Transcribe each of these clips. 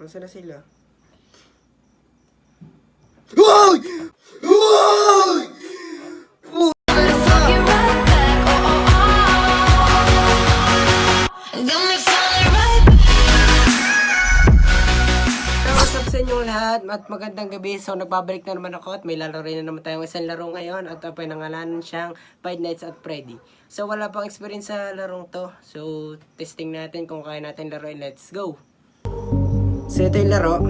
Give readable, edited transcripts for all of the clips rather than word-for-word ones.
Nasaan na sila? Uy! Uy! What's up sa inyong lahat at magandang gabi. So nagbabalik na naman ako at may laro rin na naman tayong isang laro ngayon at ang pinangalanan siyang Five Nights at Freddy. So wala pang experience sa larong to. So testing natin kung kaya natin laruin. Let's go! So ito yung laro.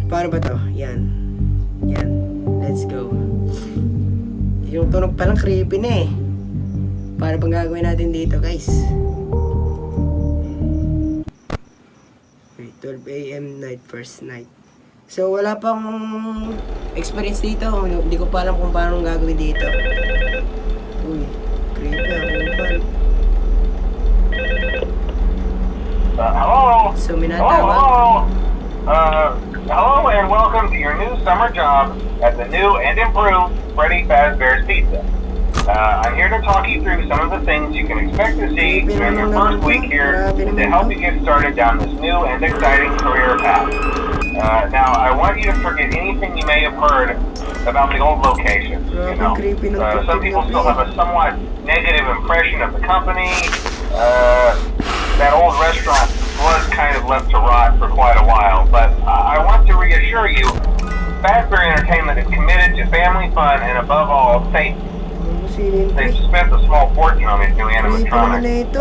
Paano ba to? Yan. Yan. Let's go. Yung tunog palang creepy na eh. Paano pang gagawin natin dito guys? 12 AM night, first night. So wala pang experience dito. Hindi ko pa alam kung paano gagawin dito. Uy, creepy ako. Hello. So Hello, minatawag. hello and welcome to your new summer job at the new and improved Freddy Fazbear's Pizza. I'm here to talk you through some of the things you can expect to see during your first week here to help you get started down this new and exciting career path. Now, I want you to forget anything you may have heard about the old locations. You know, some people still have a somewhat negative impression of the company. That old restaurant was kind of left to rot for quite a while, but I want to reassure you, Fazbear Entertainment is committed to family fun and above all, safety. They've spent a small fortune on these new animatronics.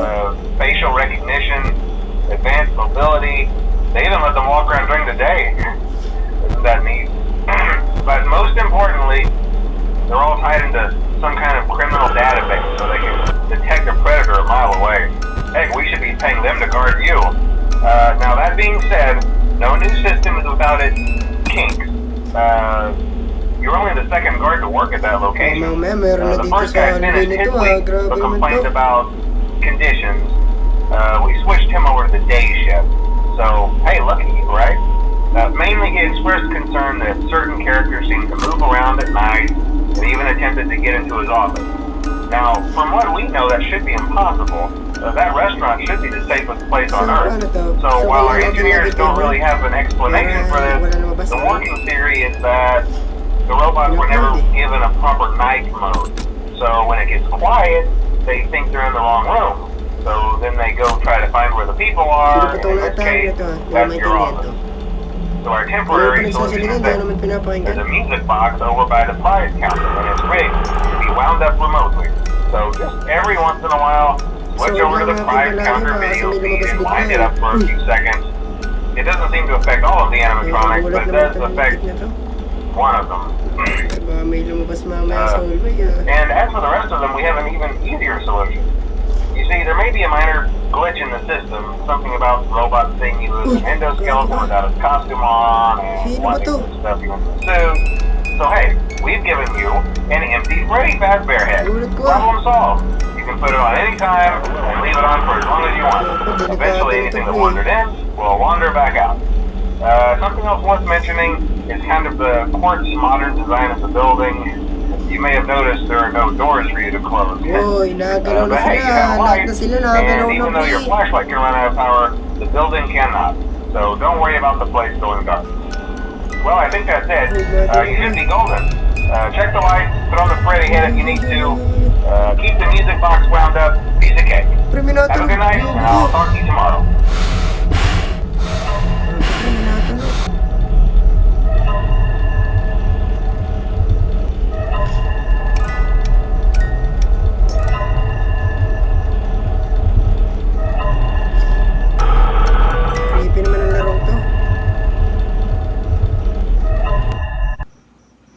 Facial recognition, advanced mobility. They even let them walk around during the day. Isn't that neat? But most importantly, they're all tied into some kind of criminal database so they can detect a predator a mile away. Heck, we should be paying them to guard you. Now that being said, no new system is without its kinks. You're only the second guard to work at that location. The first guy finished his week, but complained about conditions. We switched him over to the day shift. So, hey, lucky you, right? Mainly he expressed concern that certain characters seemed to move around at night and even attempted to get into his office. Now, from what we know, that should be impossible. That restaurant should be the safest place on Earth. So while our engineers don't really have an explanation for this, the working theory is that the robots were never given a proper night mode. So when it gets quiet, they think they're in the wrong room. So then they go try to find where the people are, and in this case, that's your office. So our temporary solution is that there's a music box over by the prize counter, and it's rigged to be wound up remotely. So just every once in a while, switch over to the prize counter video feed and wind it up for a few seconds. It doesn't seem to affect all of the animatronics, but it does affect one of them. And as for the rest of them, we have an even easier solution. You see, there may be a minor glitch in the system, something about the robot seeing you as an endoskeleton without his costume on, and wanting to stuff you into a suit. So hey, we've given you an empty Freddy Fazbear head. Problem solved. You can put it on any time and leave it on for as long as you want. Eventually, anything that wandered in will wander back out. Something else worth mentioning is kind of the quartz modern design of the building. You may have noticed there are no doors for you to close. But hey, you have light, and even though your flashlight can run out of power, the building cannot. So don't worry about the place going dark. Well, I think that's it. You should be golden. Check the lights, put on the Freddy head if you need to. Keep the music box wound up, piece of cake. Have a good night, and I'll talk to you tomorrow.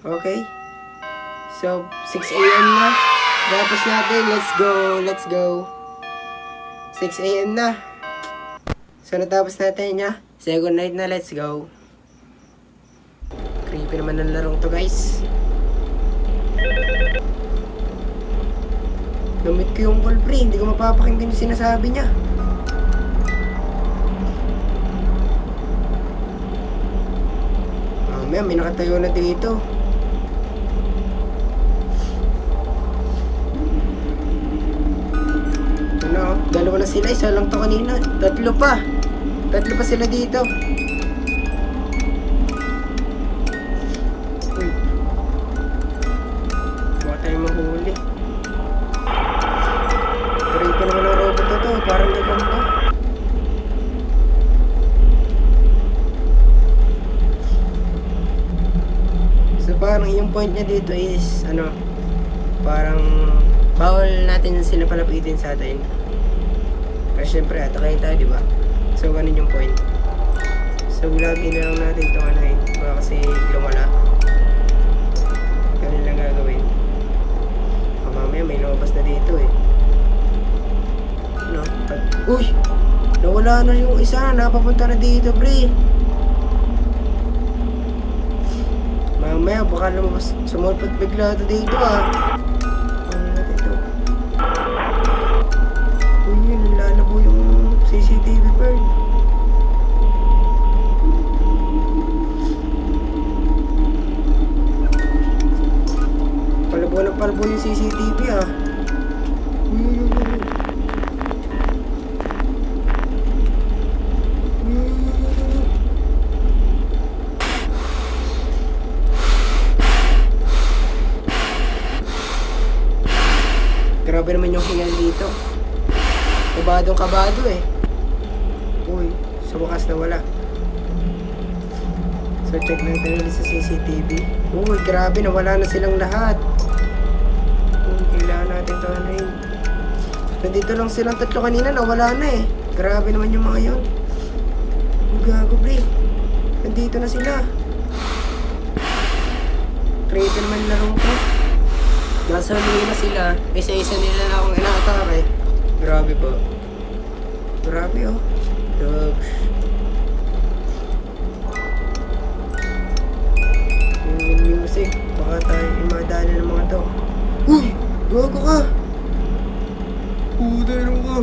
Okay. So, 6 AM na. Tapos natin. Let's go. Let's go. 6 AM na. So, natapos natin niya. Second night na. Let's go. Creepy naman ng larong to, guys. Lumit ko yung ball, pre. Hindi ko mapapakinggan yung sinasabi niya. May nakatayo na dito. Dalawa na sila, isa lang to kanina. Tatlo pa. Tatlo pa sila dito. Uy. Baka tayo mahuli. Turing pa naman ang robot na to. Parang gagamba. So parang yung point niya dito is ano, parang bawal natin sila palapitin sa atin. Kasi syempre atakayin tayo, di ba? So ganun yung point. So lagi na lang natin itong ano eh. Baka kasi lumala. Ganun lang gagawin. Mamaya may lumabas na dito eh. Ano? Uy! Nawala na yung isa. Napapunta na dito, pre. Mamaya baka lumabas. Sumulpot bigla ito dito ah. Ano natin ito? Uy, yun. Lalabo yung CCTV bird. Palabo na palabo yung CCTV ah. Uy, uy, uy, uy. Grabe naman yung hingal dito. Kabadong kabado eh. Uy, sa wakas na wala. So check natin ulit sa CCTV. Uy, grabe, nawala na silang lahat. Uy, kailangan natin ito ano yun. Nandito lang silang tatlo kanina, nawala na eh. Grabe naman yung mga yun. Uy, gago pre. Nandito na sila. Creepy naman yung larong ko. Nasa huli na sila. Isa-isa nila na akong inaatake. Grabe po. Grabe oh. Dogs. Yung music. Baka tayo imadali ng mga to. Uy! Gago ka! Puta na ka!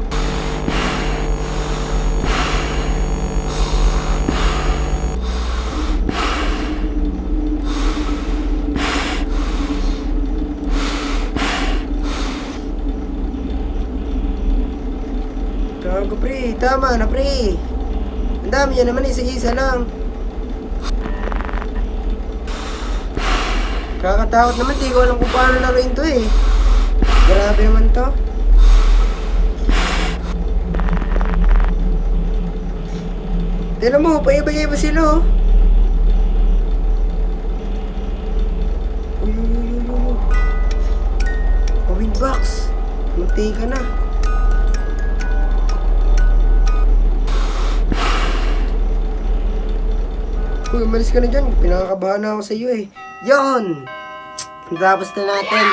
Gago pre, tama na pre. Ang dami yan naman, isa-isa lang. Kakatakot naman, di ko alam kung paano laruin to eh. Grabe naman to. Tignan mo, paiba-iba sila oh. Uy, uy, uy, uy, uy. Windbox. Munti ka na. Uy, umalis ka na dyan. Pinakakabahan na ako sa iyo eh. Yon! Natapos na natin.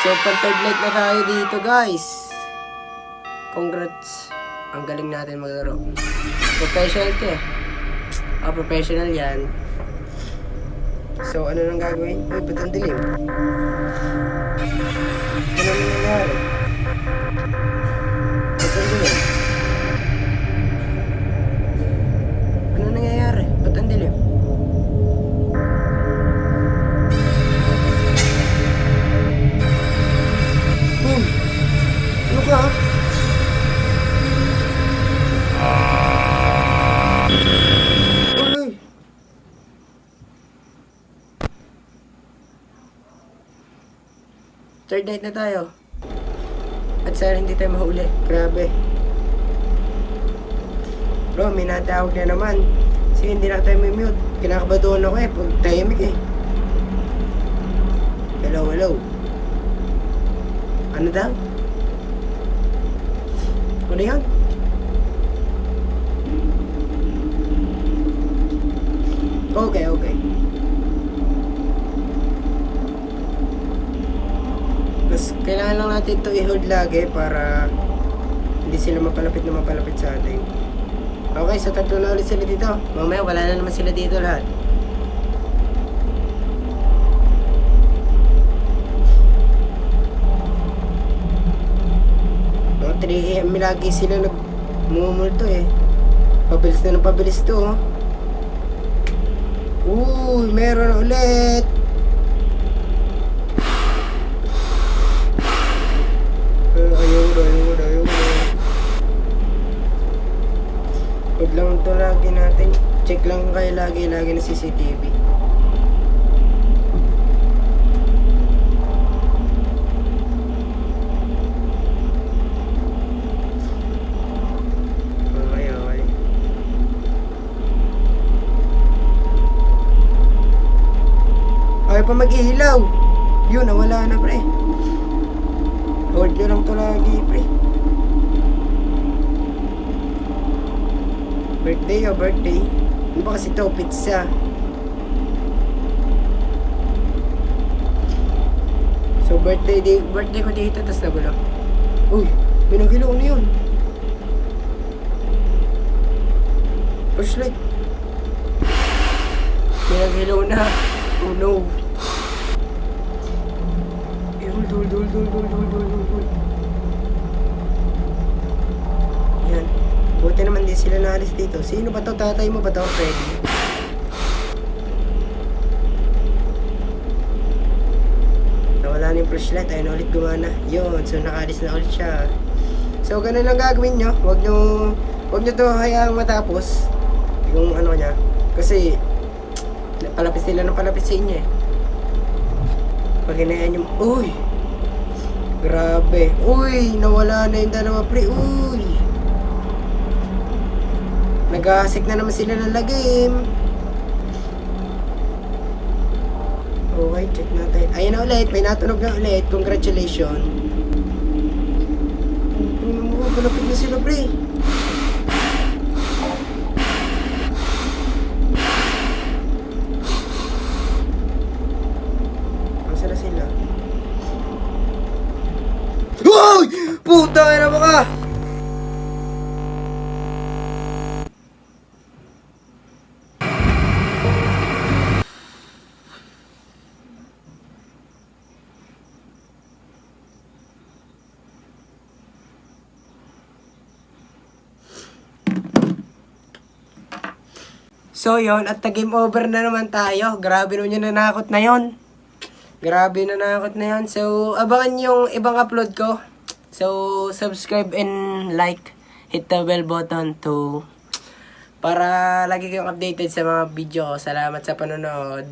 So, pang-third night na tayo dito, guys. Congrats. Ang galing natin maglaro. Professional to eh. Professional yan. So, ano nang gagawin? Uy, ba't ang dilim? Ano nang nangyari? Ba't ang dilim? Ano nangyayari? Ba't ang dilim? Ano ka? Uy! Third night na tayo. At sana hindi tayo mahuli. Grabe. Bro, may natawag na naman. Sige, hindi na tayo may mute. Kinakabadoon ako eh. Pag tahimik eh. Hello, hello. Ano daw? Ano yan? Okay, okay. Mas kailangan lang natin ito i-hold lagi para hindi sila mapalapit na mapalapit sa atin. Okay, so tatlo na ulit sila dito. Mamaya wala na naman sila dito lahat. No, 3 AM lagi sila nagmumulto eh. Pabilis na ng pabilis to oh. Uy, meron ulit. Ayaw. Huwag lang ito lagi natin. Check lang kayo lagi na CCTV. Okay, okay. Ayaw pa mag-ilaw. Yun, nawala na pre. Hold nyo lang to lagi pre. Birthday o birthday? Ano ba kasi to? Pizza. So birthday ko dito, tas nagulak. Uy, may naghilaw na yun. Flashlight. May naghilaw na. Oh no. Eh, hold. Yan. Buti naman di sila naalis dito. Sino ba to? Tatay mo ba to? Freddy? Nawala na yung flashlight. Ayun ulit gumana. Yun. So nakaalis na ulit siya. So ganun lang gagawin nyo. Huwag nyo to hayaang matapos. Yung ano niya. Kasi palapis nila ng palapis sa inyo eh. Pag hinayaan nyo. Uy! Grabe. Uy! Nawala na yung dalawa pre. Uy! Nag-aasik na naman sila ng lagim. Okay, check natin. Ayan na ulit. May natunog na ulit. Congratulations. Palapit na sila pre. Nasaan na sila? Uy! Puta nga na ka! So yon at game over na naman tayo. Grabe naman yung nanakot na yon. Grabe nanakot na yon. So abangan yung ibang upload ko. So subscribe and like. Hit the bell button to para lagi kayong updated sa mga video ko. Salamat sa panonood.